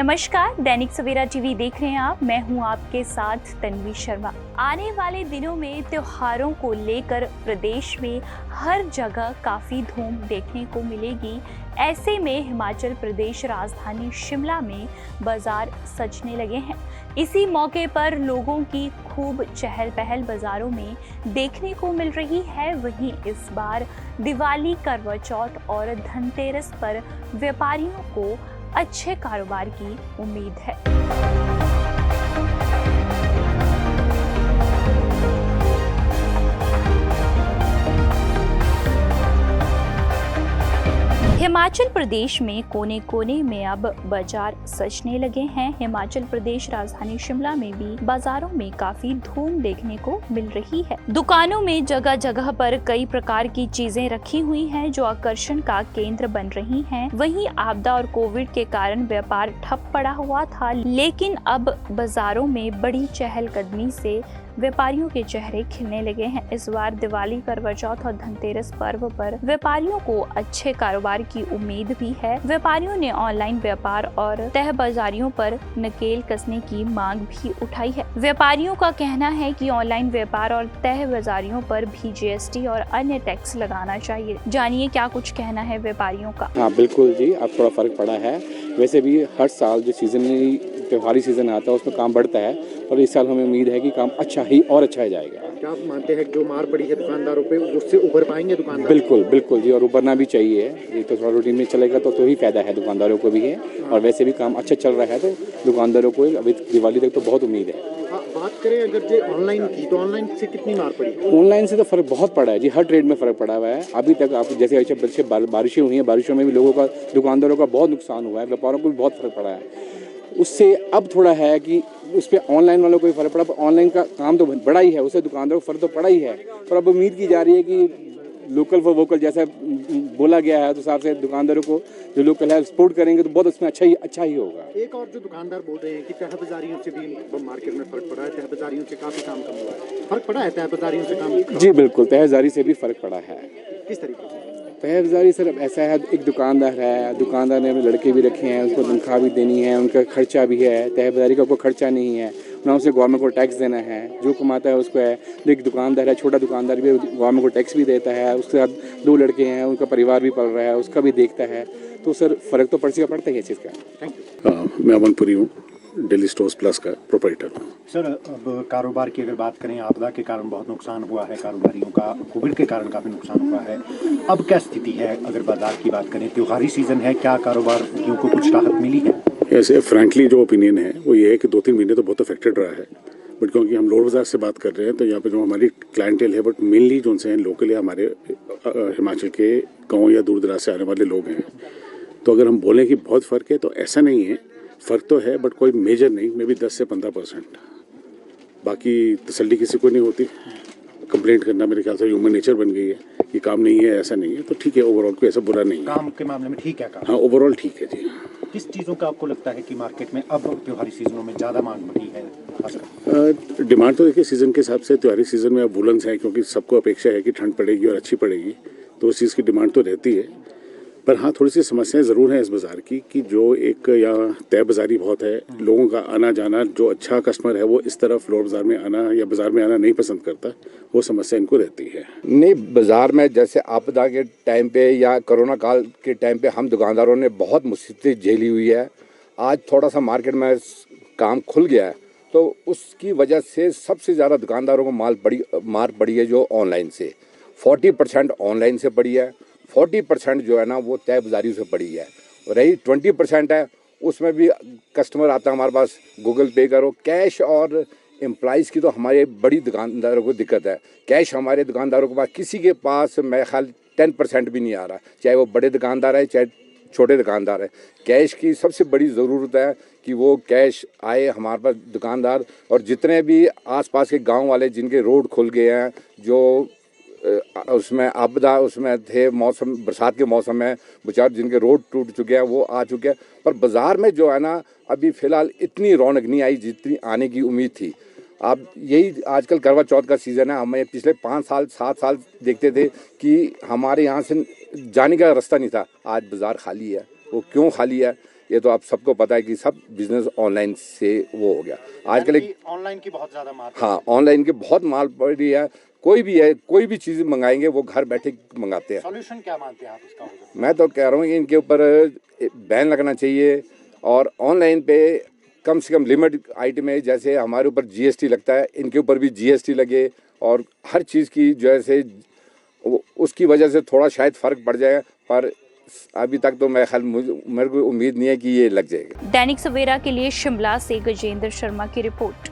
नमस्कार, दैनिक सवेरा टीवी देख रहे हैं आप। मैं हूं आपके साथ तन्वी शर्मा। आने वाले दिनों में त्योहारों को लेकर प्रदेश में हर जगह काफ़ी धूम देखने को मिलेगी। ऐसे में हिमाचल प्रदेश राजधानी शिमला में बाजार सजने लगे हैं। इसी मौके पर लोगों की खूब चहल पहल बाजारों में देखने को मिल रही है। वहीं इस बार दिवाली, करवा चौथ और धनतेरस पर व्यापारियों को अच्छे कारोबार की उम्मीद है। हिमाचल प्रदेश में कोने कोने में अब बाजार सजने लगे हैं। हिमाचल प्रदेश राजधानी शिमला में भी बाजारों में काफी धूम देखने को मिल रही है। दुकानों में जगह जगह पर कई प्रकार की चीजें रखी हुई हैं जो आकर्षण का केंद्र बन रही हैं। वहीं आपदा और कोविड के कारण व्यापार ठप पड़ा हुआ था, लेकिन अब बाजारों में बड़ी चहलकदमी से व्यापारियों के चेहरे खिलने लगे हैं। इस बार दिवाली, करवा चौथ और धनतेरस पर्व पर व्यापारियों को अच्छे कारोबार की उम्मीद भी है। व्यापारियों ने ऑनलाइन व्यापार और तह बाजारियों पर नकेल कसने की मांग भी उठाई है। व्यापारियों का कहना है कि ऑनलाइन व्यापार और तह बाजारियों पर भी जीएसटी और अन्य टैक्स लगाना चाहिए। जानिए क्या कुछ कहना है व्यापारियों का। हाँ बिल्कुल जी, अब थोड़ा फर्क पड़ा है। वैसे भी हर साल जो सीजनली त्योहारी सीजन आता है उसमें काम बढ़ता है, और इस साल हमें उम्मीद है कि काम अच्छा ही जाएगा। क्या आप मानते हैं जो मार पड़ी है दुकानदारों पे उससे उभर पाएंगे दुकानदार? बिल्कुल जी, और उभरना भी चाहिए। ये तो थोड़ा रूटीन में चलेगा तो ही फायदा है दुकानदारों को भी है, और वैसे भी काम अच्छा चल रहा है तो दुकानदारों को अभी दिवाली तक तो बहुत उम्मीद है। बात करें अगर जो ऑनलाइन की, तो ऑनलाइन से कितनी मार पड़ी? ऑनलाइन से तो फर्क बहुत पड़ा है जी, हर ट्रेड में फर्क पड़ा हुआ है। अभी तक आप जैसे बारिशें हुई हैं, बारिशों में भी लोगों का, दुकानदारों का बहुत नुकसान हुआ है, व्यापारों को भी बहुत फर्क पड़ा है। उससे अब थोड़ा है कि उस पर ऑनलाइन वालों को भी फर्क पड़ा, पर ऑनलाइन का काम तो बड़ा ही है, उससे दुकानदारों को फर्क तो पड़ा ही है। पर अब उम्मीद की जा रही है कि लोकल फॉर वोकल जैसा बोला गया है, तो हिसाब से दुकानदारों को जो लोकल है सपोर्ट करेंगे तो बहुत उसमें अच्छा ही होगा। एक और जो दुकानदार बोल रहे हैं कि तह बाजारियों से भी मार्केट में फर्क पड़ा है, तह बाजारियों से काफी काम कम हुआ है। फर्क पड़ा है तह बाजारियों से काम? जी बिल्कुल, तह बाजारी से भी फर्क पड़ा है। किस तरीके से? तह बाजारी सर ऐसा है, एक दुकानदार है, दुकानदार ने अपने लड़के भी रखे हैं, उसको तनख्वाह भी देनी है, उनका खर्चा भी है। तह बाजारी का कोई खर्चा नहीं है, ना उसे गवर्नमेंट को टैक्स देना है, जो कमाता है उसको है। एक दुकानदार है, छोटा दुकानदार भी गवर्नमेंट को टैक्स भी देता है, उसके साथ 2 लड़के हैं, उनका परिवार भी पल रहा है, उसका भी देखता है। तो सर फ़र्क तो पड़ता ही है इस चीज़ का। Thank you. मैं अमनपुरी हूँ, दिल्ली स्टोर्स प्लस का प्रोपराइटर हूँ। सर, अब कारोबार की अगर बात करें, आपदा के कारण बहुत नुकसान हुआ है कारोबारियों का, कोविड के कारण काफ़ी नुकसान हुआ है। अब क्या स्थिति है अगर बाजार की बात करें? त्योहारी सीजन है, क्या कारोबारियों को कुछ राहत मिली है? ऐसे फ्रैंकली जो ओपिनियन है वो ये है कि 2-3 महीने तो बहुत अफेक्टेड रहा है, बट क्योंकि हम लोअर बाजार से बात कर रहे हैं तो यहाँ पे जो हमारी क्लाइंटेल है, बट मेनली जो उनसे हैं लोकल है, हमारे हिमाचल के गाँव या दूर दराज से आने वाले लोग हैं। तो अगर हम बोलें कि बहुत फ़र्क है तो ऐसा नहीं है, फ़र्क तो है बट कोई मेजर नहीं, मे बी 10 से 15%। बाकी तसल्ली किसी को नहीं होती, कंप्लेंट करना मेरे ख्याल से ह्यूमन नेचर बन गई है कि काम नहीं है, ऐसा नहीं है। तो ठीक है, ओवरऑल कोई ऐसा बुरा नहीं है। काम के मामले में ठीक है काम? हाँ, ओवरऑल ठीक है जी। किस चीज़ों का आपको लगता है कि मार्केट में अब त्योहारी सीजनों में ज़्यादा मांग बढ़ी है? डिमांड तो देखिए सीज़न के हिसाब से त्योहारी सीज़न में अब वुलन्स है, क्योंकि सबको अपेक्षा है कि ठंड पड़ेगी और अच्छी पड़ेगी, तो उस चीज़ की डिमांड तो रहती है। पर हाँ, थोड़ी सी समस्याएं ज़रूर हैं इस बाज़ार की, कि जो एक यहाँ तय बाज़ारी बहुत है, लोगों का आना जाना, जो अच्छा कस्टमर है वो इस तरफ लोअर बाज़ार में आना या बाज़ार में आना नहीं पसंद करता, वो समस्या इनको रहती है। नहीं, बाज़ार में जैसे आपदा के टाइम पे या कोरोना काल के टाइम पे हम दुकानदारों ने बहुत मुसीबतें झेली हुई है। आज थोड़ा सा मार्केट में काम खुल गया है, तो उसकी वजह से सबसे ज़्यादा दुकानदारों को मार पड़ी है जो ऑनलाइन से। 40% ऑनलाइन से पड़ी है, 40% जो है ना वो तय बाज़ारी से पड़ी है। रही 20% है, उसमें भी कस्टमर आता है हमारे पास, गूगल पे करो, कैश और एम्प्लॉइज़ की तो हमारे बड़ी दुकानदारों को दिक्कत है। कैश हमारे दुकानदारों के पास, किसी के पास मेरे ख्याल 10% भी नहीं आ रहा, चाहे वो बड़े दुकानदार है चाहे छोटे दुकानदार है। कैश की सबसे बड़ी ज़रूरत है कि वो कैश आए हमारे पास दुकानदार, और जितने भी आसपास के गांव वाले जिनके रोड खुल गए हैं, जो उसमें आपदा उसमें थे, मौसम बरसात के मौसम में बेचारे जिनके रोड टूट चुके हैं वो आ चुके हैं। पर बाज़ार में जो है ना अभी फ़िलहाल इतनी रौनक नहीं आई जितनी आने की उम्मीद थी। आप यही आजकल करवा चौथ का सीज़न है, हमें पिछले 5 साल 7 साल देखते थे कि हमारे यहाँ से जाने का रास्ता नहीं था। आज बाज़ार खाली है। वो क्यों खाली है? ये तो आप सबको पता है कि सब बिजनेस ऑनलाइन से वो हो गया आजकल। ऑनलाइन की बहुत ज्यादा मार। हाँ, ऑनलाइन की बहुत माल पड़ रही है। कोई भी चीज़ मंगाएंगे वो घर बैठे मंगाते हैं। सॉल्यूशन क्या मानते हैं आप इसका होगा? मैं तो कह रहा हूँ कि इनके ऊपर बैन लगना चाहिए और ऑनलाइन पे कम से कम लिमिट आइटम है, जैसे हमारे ऊपर जीएसटी लगता है, इनके ऊपर भी जीएसटी लगे और हर चीज़ की जैसे उसकी वजह से थोड़ा शायद फ़र्क पड़ जाए, पर अभी तक तो मेरे को उम्मीद नहीं है कि ये लग जाएगा। दैनिक सवेरा के लिए शिमला से गजेंद्र शर्मा की रिपोर्ट।